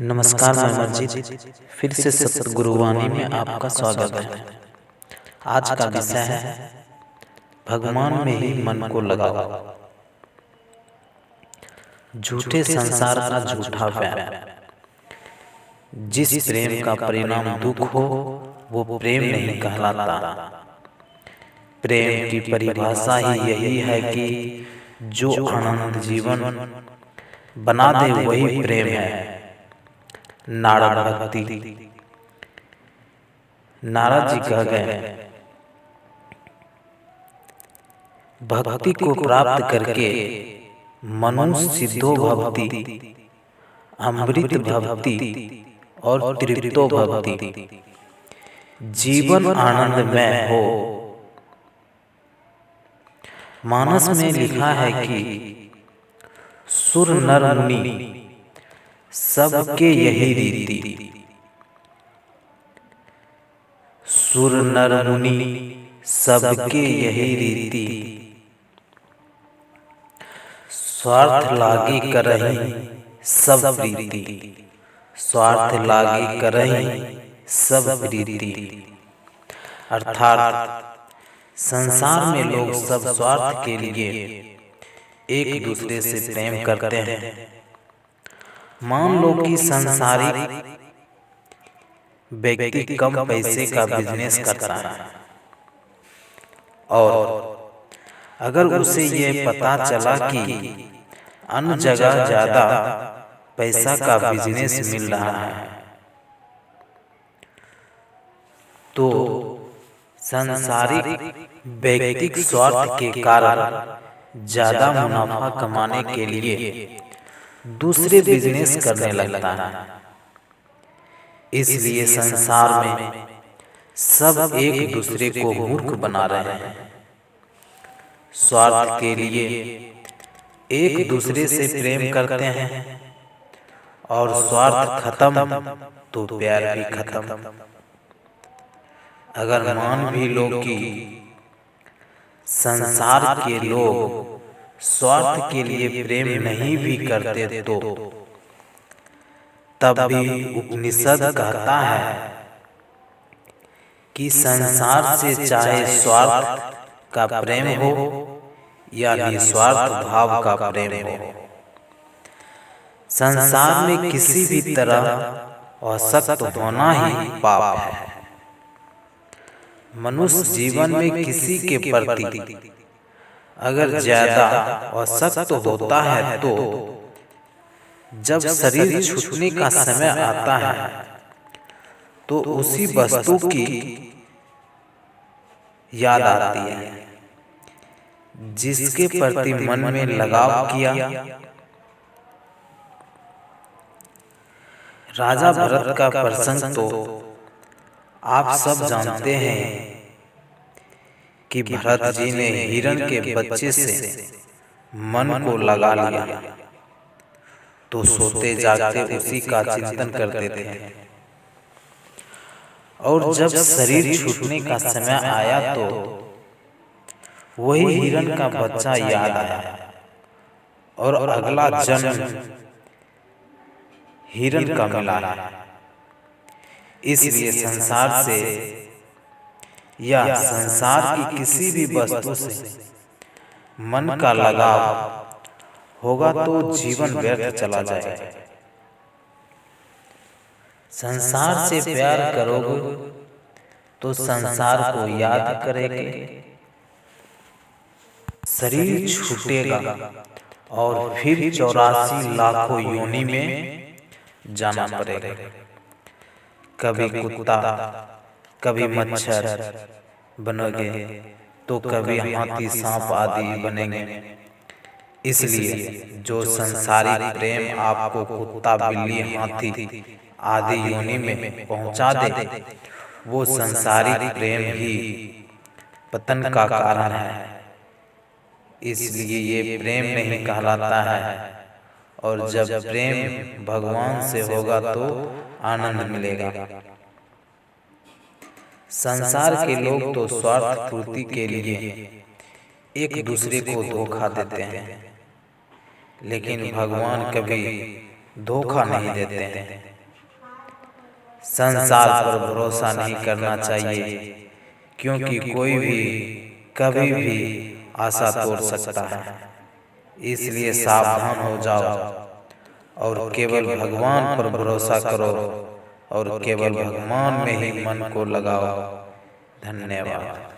नमस्कार, मैं मंजीत फिर से सतगुरुवाणी में आपका स्वागत है। आज का विषय है भगवान में ही मन को लगाओ। झूठे संसार का झूठा प्यार। जिस प्रेम का परिणाम दुख हो वो प्रेम नहीं कहलाता। प्रेम की परिभाषा ही यही है कि जो आनंद जीवन बना दे वही प्रेम है। नारद भक्ति। नारद जी कह गए, भक्ति को प्राप्त करके मनुष्य सिद्धो भक्ति, अमृत भक्ति और तृप्तो भक्ति, जीवन आनंदमय हो। मानस में लिखा है कि सुर नर मुनि सबके यही रीति। सुर नर मुनि सबके यही रीति। स्वार्थ लागी करहि सब प्रीति। स्वार्थ लागी करहि सब प्रीति। अर्थात संसार में लोग सब स्वार्थ के लिए एक दूसरे से प्रेम करते हैं। मान लो कि संसारिक व्यक्ति कम पैसे का बिजनेस करता है और अगर उसे ये पता चला कि अन्य जगह ज्यादा पैसा का बिजनेस मिल रहा है तो संसारिक व्यक्तिक स्वार्थ के कारण ज्यादा मुनाफा कमाने के लिए दूसरे बिजनेस करने लगता है। इसलिए संसार में सब एक दूसरे को मूर्ख बना रहे हैं। स्वार्थ के लिए एक दूसरे से प्रेम करते हैं और स्वार्थ खत्म तो प्यार भी खत्म। अगर मान भी लो कि संसार के लोग स्वार्थ के लिए प्रेम नहीं भी करते तो तब भी उपनिषद कहता है कि संसार से चाहे स्वार्थ का प्रेम हो या निस्वार्थ भाव का प्रेम हो, संसार में किसी भी तरह असक्त होना ही पाप है। मनुष्य जीवन में किसी के प्रति अगर ज्यादा असक्त होता है तो जब शरीर छूटने का समय आता है तो उसी वस्तु की याद आती है जिसके प्रति मन में लगाव किया। राजा भरत का प्रसंग तो आप सब जानते हैं कि भरत जी ने हिरण के बच्चे से मन को लगा लिया तो सोते जागते उसी का चिंतन करते थे और जब शरीर छूटने का समय आया तो वही हिरण का बच्चा याद आया और अगला जन्म हिरण का मिला। इसलिए संसार से या संसार की किसी भी वस्तु से मन का लगाव होगा तो जीवन व्यर्थ चला जाएगा। संसार से प्यार करोगे तो संसार को याद करेंगे। शरीर छूटेगा और फिर 84 लाखों योनि में जाना पड़ेगा। कभी कुत्ता, कभी मच्छर बनोगे तो कभी हाथी सांप आदि बनेंगे। इसलिए जो संसारिक प्रेम आपको कुत्ता, बिल्ली, हाथी आदि योनि में पहुंचा दे वो संसारिक प्रेम ही पतन का कारण है। इसलिए ये प्रेम नहीं कहलाता है और जब प्रेम भगवान से होगा तो आनंद मिलेगा। संसार के लोग तो स्वार्थ पूर्ति के लिए एक दूसरे को धोखा देते हैं, लेकिन भगवान कभी धोखा नहीं देते हैं। संसार पर भरोसा नहीं करना चाहिए, क्योंकि कोई भी कभी भी आशा तोड़ सकता है। इसलिए सावधान हो जाओ और केवल भगवान पर भरोसा करो और केवल भगवान में ही मन को लगाओ। धन्यवाद।